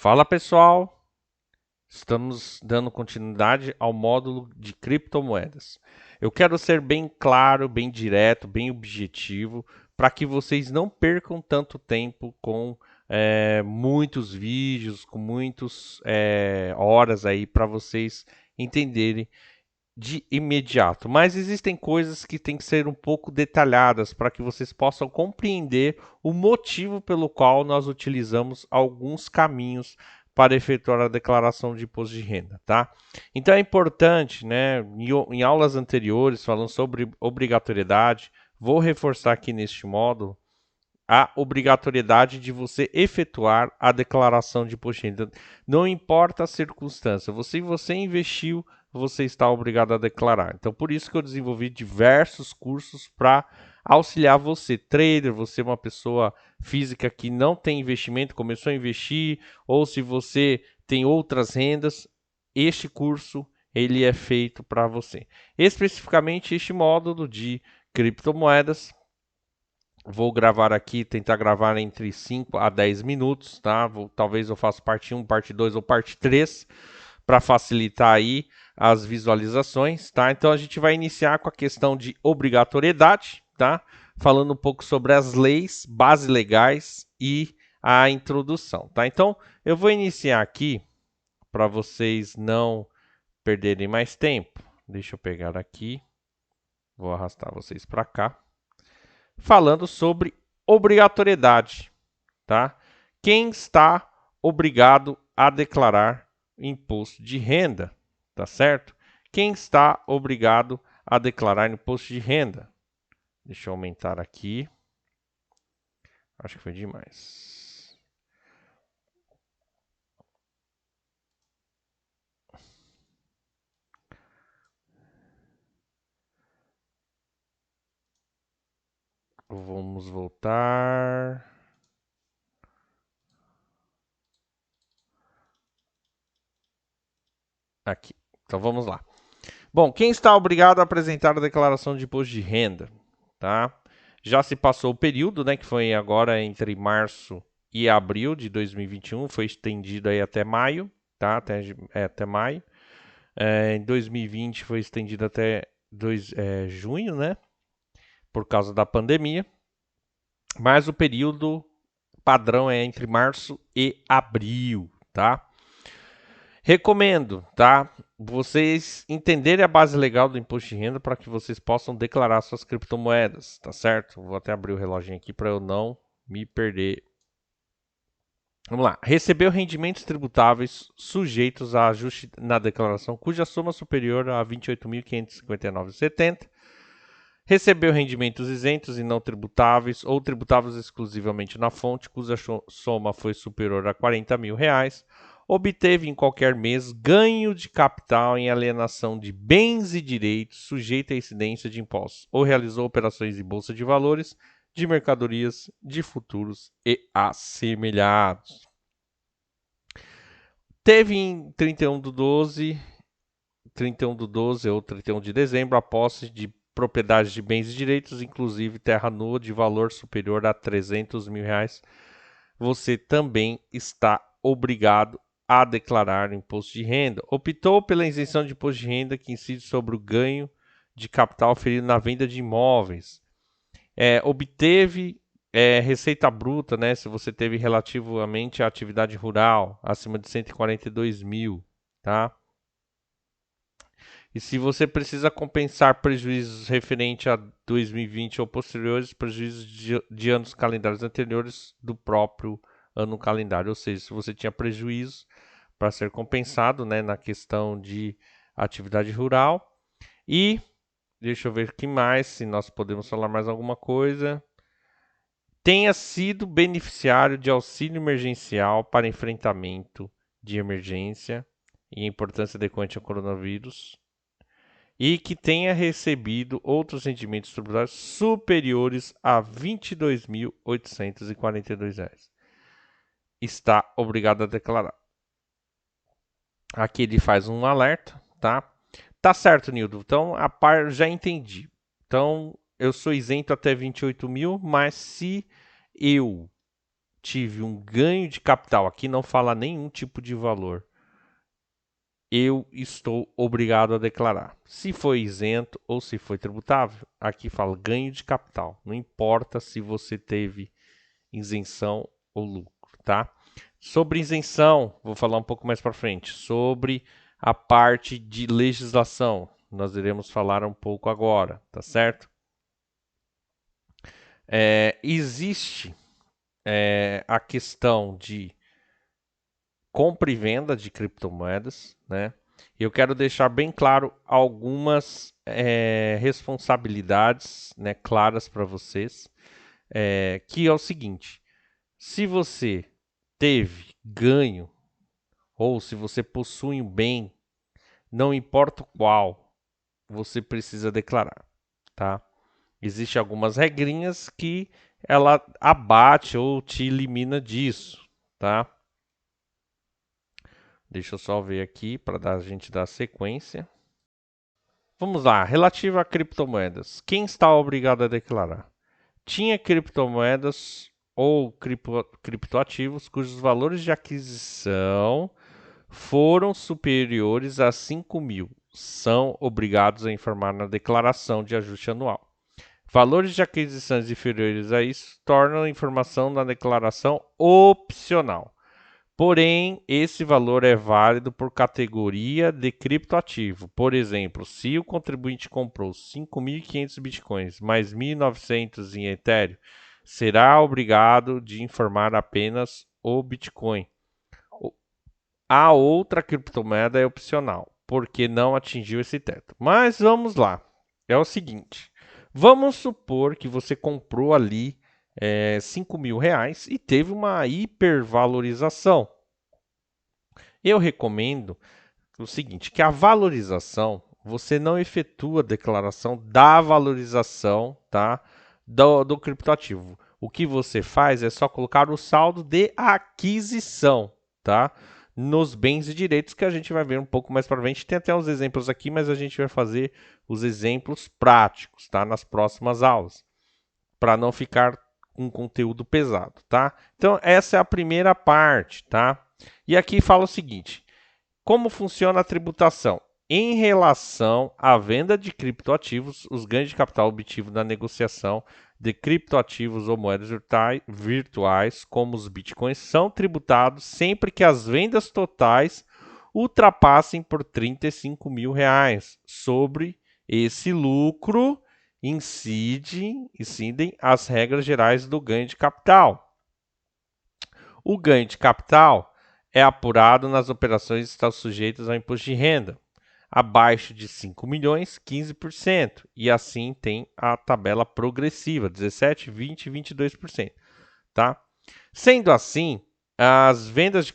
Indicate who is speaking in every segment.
Speaker 1: Fala pessoal, estamos dando continuidade ao módulo de criptomoedas. Eu quero ser bem claro, bem direto, bem objetivo, para que vocês não percam tanto tempo com muitos vídeos, com muitas horas aí para vocês entenderem de imediato. Mas existem coisas que têm que ser um pouco detalhadas para que vocês possam compreender o motivo pelo qual nós utilizamos alguns caminhos para efetuar a declaração de imposto de renda, tá? Então é importante, né, em aulas anteriores falando sobre obrigatoriedade, vou reforçar aqui neste módulo a obrigatoriedade de você efetuar a declaração de imposto de renda. Não importa a circunstância, você investiu, você está obrigado a declarar. Então, por isso que eu desenvolvi diversos cursos para auxiliar você, trader, você é uma pessoa física que não tem investimento, começou a investir, ou se você tem outras rendas, este curso ele é feito para você. Especificamente este módulo de criptomoedas. Vou gravar aqui, tentar gravar entre 5 a 10 minutos, tá? Talvez eu faça parte 1, parte 2 ou parte 3 para facilitar aí as visualizações, tá? Então a gente vai iniciar com a questão de obrigatoriedade, tá? Falando um pouco sobre as leis, bases legais e a introdução, tá? Então eu vou iniciar aqui para vocês não perderem mais tempo. Deixa eu pegar aqui, vou arrastar vocês para cá falando sobre obrigatoriedade, tá? Quem está obrigado a declarar imposto de renda, tá certo? Quem está obrigado a declarar imposto de renda? Deixa eu aumentar aqui. Acho que foi demais. Vamos voltar. Aqui. Então vamos lá. Bom, quem está obrigado a apresentar a declaração de imposto de renda, tá? Já se passou o período, né, que foi agora entre março e abril de 2021, foi estendido aí até maio, tá? Até maio. Em 2020 foi estendido até junho, né? Por causa da pandemia. Mas o período padrão é entre março e abril, tá? Recomendo, tá? Vocês entenderem a base legal do imposto de renda para que vocês possam declarar suas criptomoedas, tá certo? Vou até abrir o reloginho aqui para eu não me perder. Vamos lá. Recebeu rendimentos tributáveis sujeitos a ajuste na declaração cuja soma superior a 28.559,70. Recebeu rendimentos isentos e não tributáveis ou tributáveis exclusivamente na fonte cuja soma foi superior a R$ 40.000. Obteve em qualquer mês ganho de capital em alienação de bens e direitos sujeito à incidência de impostos, ou realizou operações em bolsa de valores, de mercadorias, de futuros e assemelhados. Teve em 31 do 12 ou 31 de dezembro, a posse de propriedades de bens e direitos, inclusive terra nua de valor superior a R$ 300.000, você também está obrigado a declarar imposto de renda. Optou pela isenção de imposto de renda que incide sobre o ganho de capital oferido na venda de imóveis. Obteve receita bruta, né, se você teve relativamente à atividade rural, acima de 142 mil, tá? E se você precisa compensar prejuízos referentes a 2020 ou posteriores, prejuízos de anos calendários anteriores do próprio ano calendário. Ou seja, se você tinha prejuízo para ser compensado, né, na questão de atividade rural. E deixa eu ver aqui mais, se nós podemos falar mais alguma coisa. Tenha sido beneficiário de auxílio emergencial para enfrentamento de emergência e a importância decorrente ao coronavírus e que tenha recebido outros rendimentos tributários superiores a R$ 22.842. Está obrigado a declarar. Aqui ele faz um alerta, tá? Tá certo, Nildo. Então, a par já entendi. Então, eu sou isento até 28 mil, mas se eu tive um ganho de capital, aqui não fala nenhum tipo de valor, eu estou obrigado a declarar. Se foi isento ou se foi tributável, aqui fala ganho de capital. Não importa se você teve isenção ou lucro, tá? Sobre isenção, vou falar um pouco mais para frente. Sobre a parte de legislação, nós iremos falar um pouco agora, tá certo? Existe a questão de compra e venda de criptomoedas, né? Eu quero deixar bem claro algumas responsabilidades, né, claras para vocês, que é o seguinte: se você teve ganho ou se você possui um bem, não importa o qual, você precisa declarar, tá? Existem algumas regrinhas que ela abate ou te elimina disso, tá? Deixa eu só ver aqui para a gente dar sequência. Vamos lá, relativo a criptomoedas. Quem está obrigado a declarar? Tinha criptomoedas ou criptoativos cujos valores de aquisição foram superiores a 5 mil. São obrigados a informar na declaração de ajuste anual. Valores de aquisições inferiores a isso tornam a informação na declaração opcional. Porém, esse valor é válido por categoria de criptoativo. Por exemplo, se o contribuinte comprou 5.500 bitcoins mais 1.900 em Ethereum, será obrigado de informar apenas o Bitcoin. A outra criptomoeda é opcional, porque não atingiu esse teto. Mas vamos lá. É o seguinte: vamos supor que você comprou ali 5 mil reais e teve uma hipervalorização. Eu recomendo o seguinte, que a valorização, você não efetua a declaração da valorização, tá, do criptoativo. O que você faz é só colocar o saldo de aquisição, tá, nos bens e direitos, que a gente vai ver um pouco mais para frente. Tem até uns exemplos aqui, mas a gente vai fazer os exemplos práticos, tá, nas próximas aulas, para não ficar um conteúdo pesado, tá? Então, essa é a primeira parte, tá? E aqui fala o seguinte: como funciona a tributação? Em relação à venda de criptoativos, os ganhos de capital obtidos na negociação de criptoativos ou moedas virtuais, como os bitcoins, são tributados sempre que as vendas totais ultrapassem por 35 mil reais. Sobre esse lucro incidem as regras gerais do ganho de capital. O ganho de capital é apurado nas operações que estão sujeitas ao imposto de renda. Abaixo de 5 milhões, 15%. E assim tem a tabela progressiva, 17%, 20% e 22%. Tá? Sendo assim, as vendas de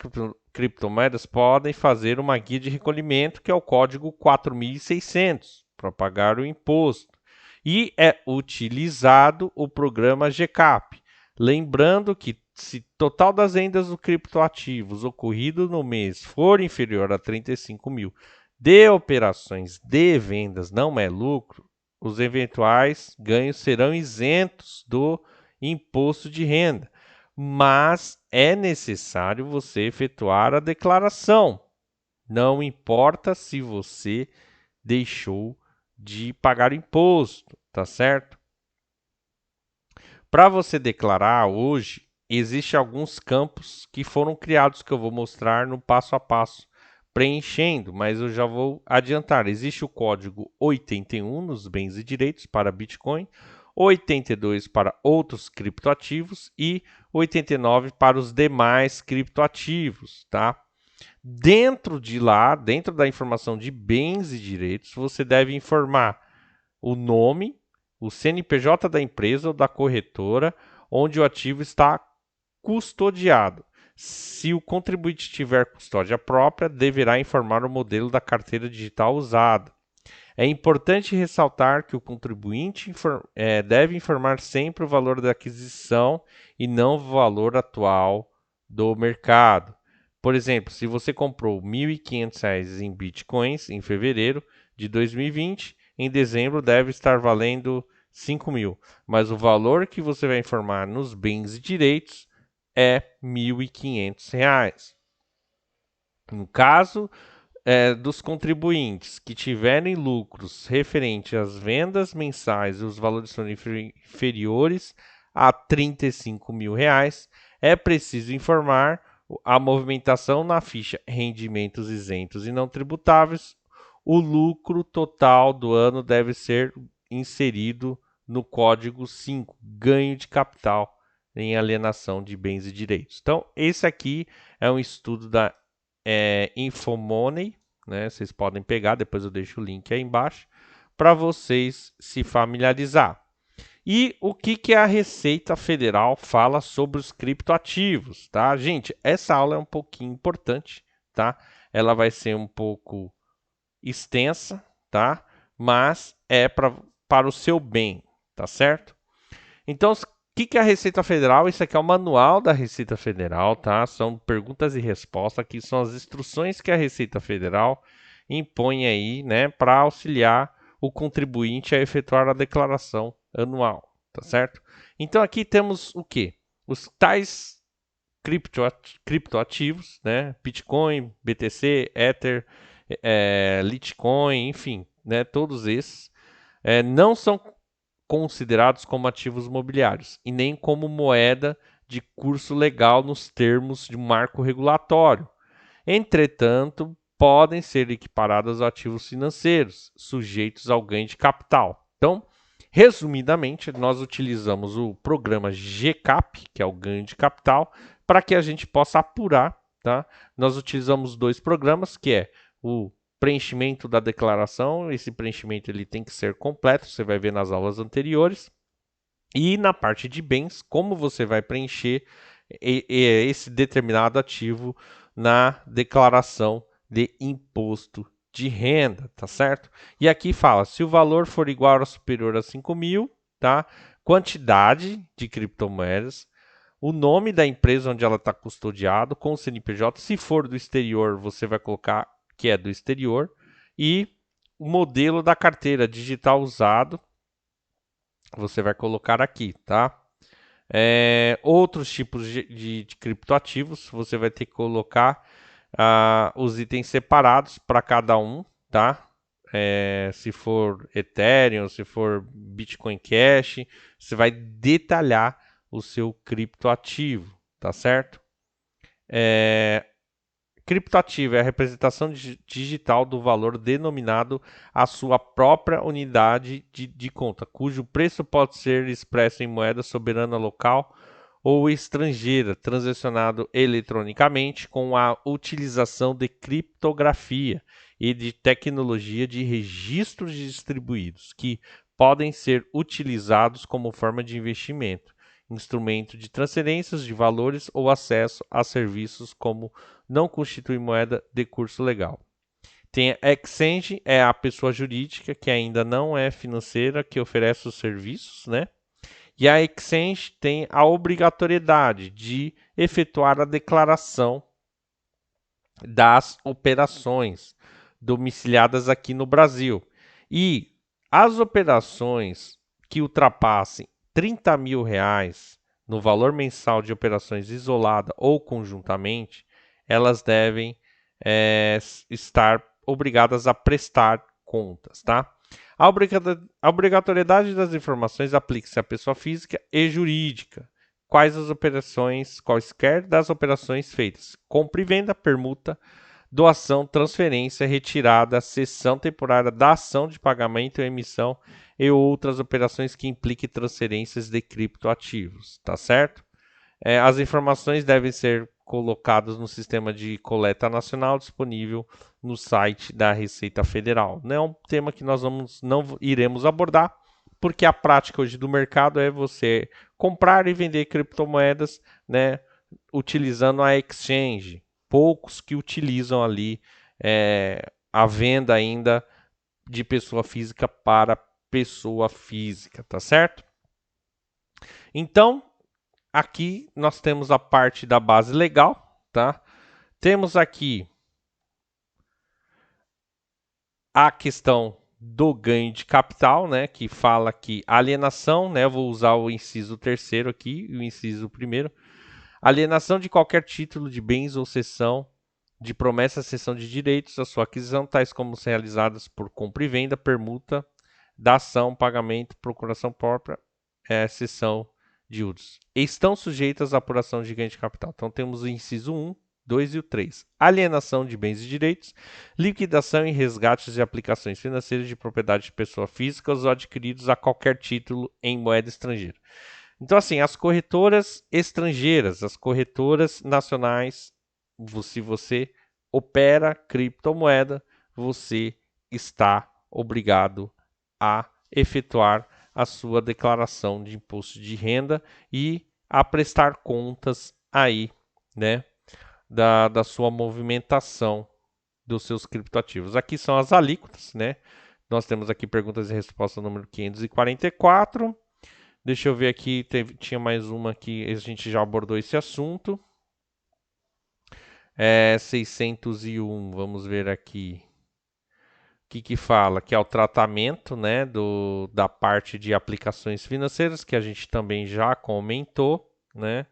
Speaker 1: criptomoedas podem fazer uma guia de recolhimento, que é o código 4600, para pagar o imposto. E é utilizado o programa GCAP. Lembrando que se total das vendas do criptoativos ocorrido no mês for inferior a 35 mil de operações de vendas não é lucro, os eventuais ganhos serão isentos do imposto de renda. Mas é necessário você efetuar a declaração. Não importa se você deixou de pagar imposto, tá certo? Para você declarar hoje, existem alguns campos que foram criados que eu vou mostrar no passo a passo, preenchendo, mas eu já vou adiantar. Existe o código 81 nos bens e direitos para Bitcoin, 82 para outros criptoativos e 89 para os demais criptoativos, tá? Dentro de lá, dentro da informação de bens e direitos, você deve informar o nome, o CNPJ da empresa ou da corretora onde o ativo está custodiado. Se o contribuinte tiver custódia própria, deverá informar o modelo da carteira digital usada. É importante ressaltar que o contribuinte deve informar sempre o valor da aquisição e não o valor atual do mercado. Por exemplo, se você comprou R$ 1.500 em bitcoins em fevereiro de 2020, em dezembro deve estar valendo 5 mil, mas o valor que você vai informar nos bens e direitos é R$ 1.500. No caso dos contribuintes que tiverem lucros referentes às vendas mensais e os valores são inferiores a R$ 35.000, é preciso informar a movimentação na ficha rendimentos isentos e não tributáveis. O lucro total do ano deve ser inserido no código 5, ganho de capital em alienação de bens e direitos. Então, esse aqui é um estudo da Infomoney, né? Vocês podem pegar, depois eu deixo o link aí embaixo, para vocês se familiarizar. E o que a Receita Federal fala sobre os criptoativos, tá? Gente, essa aula é um pouquinho importante, tá? Ela vai ser um pouco extensa, tá? Mas é para o seu bem, tá certo? Então, o que a Receita Federal? Isso aqui é o manual da Receita Federal, tá? São perguntas e respostas. Aqui são as instruções que a Receita Federal impõe aí, né, para auxiliar o contribuinte a efetuar a declaração anual, tá certo? Então aqui temos o quê? Os tais criptoativos, né? Bitcoin, BTC, Ether, Litecoin, enfim, né? Todos esses não são considerados como ativos mobiliários e nem como moeda de curso legal nos termos de um marco regulatório. Entretanto, podem ser equiparados a ativos financeiros, sujeitos ao ganho de capital. Então, resumidamente, nós utilizamos o programa GCAP, que é o ganho de capital, para que a gente possa apurar, tá? Nós utilizamos dois programas, que é o preenchimento da declaração. Esse preenchimento ele tem que ser completo, você vai ver nas aulas anteriores. E na parte de bens, como você vai preencher esse determinado ativo na declaração de imposto de renda, tá certo? E aqui fala, se o valor for igual ou superior a 5.000, tá? Quantidade de criptomoedas, o nome da empresa onde ela está custodiado, com o CNPJ, se for do exterior, você vai colocar que é do exterior, e o modelo da carteira digital usado, você vai colocar aqui, tá? Outros tipos de criptoativos, você vai ter que colocar os itens separados para cada um, tá? Se for Ethereum, se for Bitcoin Cash, você vai detalhar o seu criptoativo, tá certo? Criptoativo é a representação digital do valor denominado à sua própria unidade de conta, cujo preço pode ser expresso em moeda soberana local ou estrangeira, transacionado eletronicamente com a utilização de criptografia e de tecnologia de registros distribuídos, que podem ser utilizados como forma de investimento, instrumento de transferências de valores ou acesso a serviços como não constitui moeda de curso legal. Tem a exchange, é a pessoa jurídica que ainda não é financeira, que oferece os serviços, né? E a exchange tem a obrigatoriedade de efetuar a declaração das operações domiciliadas aqui no Brasil. E as operações que ultrapassem R$ 30.000 no valor mensal de operações isolada ou conjuntamente, elas devem estar obrigadas a prestar contas, tá? A obrigatoriedade das informações aplica-se à pessoa física e jurídica. Quais as operações, quaisquer das operações feitas: compra e venda, permuta, doação, transferência, retirada, cessão temporária da ação de pagamento e emissão e outras operações que impliquem transferências de criptoativos, tá certo? As informações devem ser colocadas no sistema de coleta nacional disponível no site da Receita Federal. Não é um tema que nós não iremos abordar, porque a prática hoje do mercado é você comprar e vender criptomoedas, né, utilizando a exchange. Poucos que utilizam ali a venda ainda de pessoa física para pessoa física, tá certo? Então, aqui nós temos a parte da base legal, tá? Temos aqui a questão do ganho de capital, né? Que fala que alienação, né? Eu vou usar o inciso terceiro aqui e o inciso primeiro. Alienação de qualquer título de bens ou cessão de promessa, cessão de direitos, a sua aquisição, tais como realizadas por compra e venda, permuta, dação, pagamento, procuração própria, cessão de usos. Estão sujeitas à apuração de ganho de capital. Então temos o inciso 1, 2 e o 3. Alienação de bens e direitos, liquidação e resgates de aplicações financeiras de propriedade de pessoa física ou adquiridos a qualquer título em moeda estrangeira. Então, assim, as corretoras estrangeiras, as corretoras nacionais, se você opera criptomoeda, você está obrigado a efetuar a sua declaração de imposto de renda e a prestar contas aí, né, da sua movimentação dos seus criptoativos. Aqui são as alíquotas, né? Nós temos aqui perguntas e respostas número 544. Deixa eu ver aqui, tinha mais uma que a gente já abordou esse assunto. 601, vamos ver aqui. O que fala? Que é o tratamento, né, da parte de aplicações financeiras, que a gente também já comentou, né?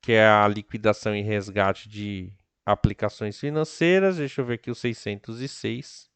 Speaker 1: Que é a liquidação e resgate de aplicações financeiras. Deixa eu ver aqui o 606,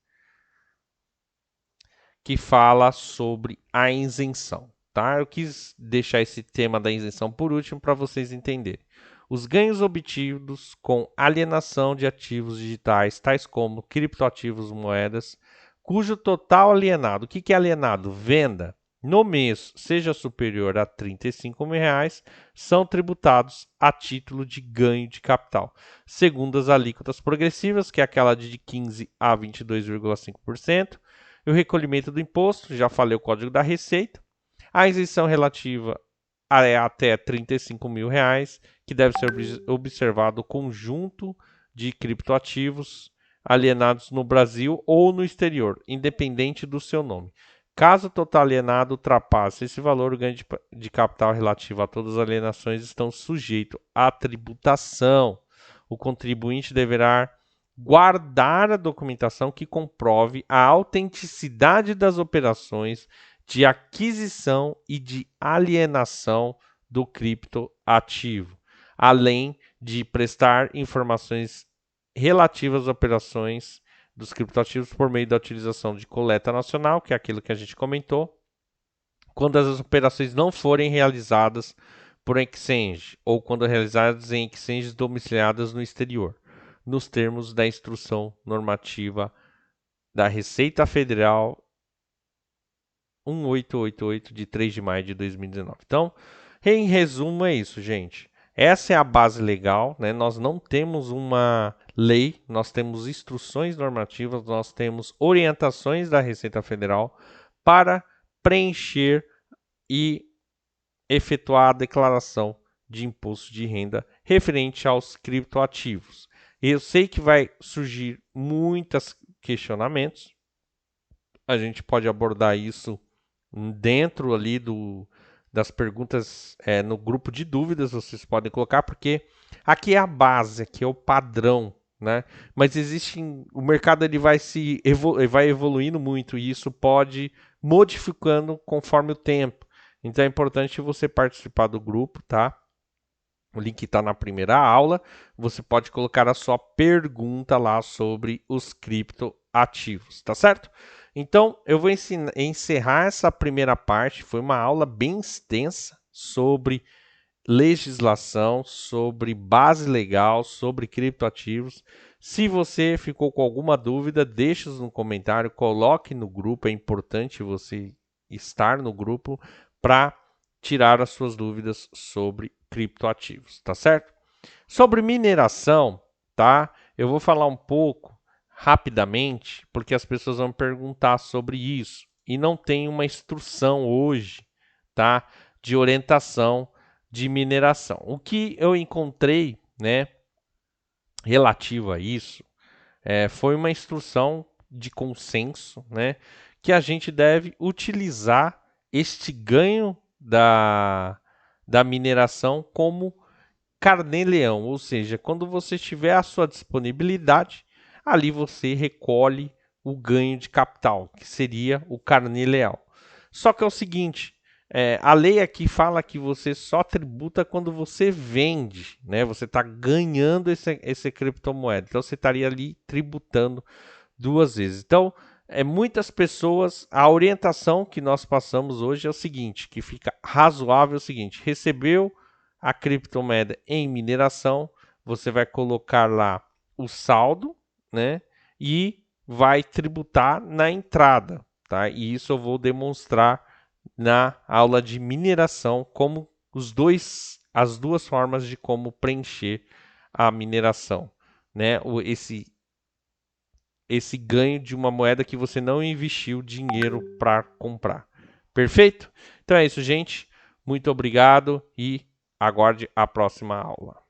Speaker 1: que fala sobre a isenção, tá? Eu quis deixar esse tema da isenção por último para vocês entenderem. Os ganhos obtidos com alienação de ativos digitais, tais como criptoativos, moedas, cujo total alienado, o que é alienado? Venda, no mês seja superior a R$ 35.000, são tributados a título de ganho de capital, segundo as alíquotas progressivas, que é aquela de 15% a 22,5%, e o recolhimento do imposto, já falei o código da receita, a isenção relativa é até R$ 35.000, que deve ser observado o conjunto de criptoativos alienados no Brasil ou no exterior, independente do seu nome. Caso o total alienado ultrapasse esse valor, o ganho de capital relativo a todas as alienações estão sujeito à tributação. O contribuinte deverá guardar a documentação que comprove a autenticidade das operações de aquisição e de alienação do criptoativo, além de prestar informações relativas às operações dos criptoativos por meio da utilização de coleta nacional, que é aquilo que a gente comentou, quando as operações não forem realizadas por exchange ou quando realizadas em exchanges domiciliadas no exterior, nos termos da Instrução Normativa da Receita Federal 1888 de 3 de maio de 2019. Então, em resumo é isso, gente. Essa é a base legal, né? Nós não temos uma lei, nós temos instruções normativas, nós temos orientações da Receita Federal para preencher e efetuar a declaração de imposto de renda referente aos criptoativos. Eu sei que vai surgir muitos questionamentos, a gente pode abordar isso dentro ali das perguntas no grupo de dúvidas, vocês podem colocar, porque aqui é a base, aqui é o padrão, né? Mas o mercado ele vai evoluindo muito e isso pode modificando conforme o tempo. Então é importante você participar do grupo, tá? O link está na primeira aula. Você pode colocar a sua pergunta lá sobre os criptoativos, tá certo? Então, eu vou encerrar essa primeira parte. Foi uma aula bem extensa sobre legislação, sobre base legal, sobre criptoativos. Se você ficou com alguma dúvida, deixe no comentário, coloque no grupo. É importante você estar no grupo para tirar as suas dúvidas sobre criptoativos, tá certo? Sobre mineração, tá? Eu vou falar um pouco rapidamente, porque as pessoas vão perguntar sobre isso e não tem uma instrução hoje, tá? De orientação de mineração. O que eu encontrei, né, relativo a isso, foi uma instrução de consenso, né, que a gente deve utilizar este ganho da mineração como carnê-leão, ou seja, quando você tiver a sua disponibilidade, ali você recolhe o ganho de capital, que seria o carnê-leão. Só que é o seguinte, A lei aqui fala que você só tributa quando você vende, né? Você está ganhando esse criptomoeda. Então você estaria ali tributando duas vezes. Então, muitas pessoas, a orientação que nós passamos hoje é o seguinte, que fica razoável é o seguinte, recebeu a criptomoeda em mineração, você vai colocar lá o saldo, né? E vai tributar na entrada, tá? E isso eu vou demonstrar na aula de mineração como as duas formas de como preencher a mineração, né? Esse ganho de uma moeda que você não investiu dinheiro para comprar. Perfeito? Então é isso, gente. Muito obrigado e aguarde a próxima aula.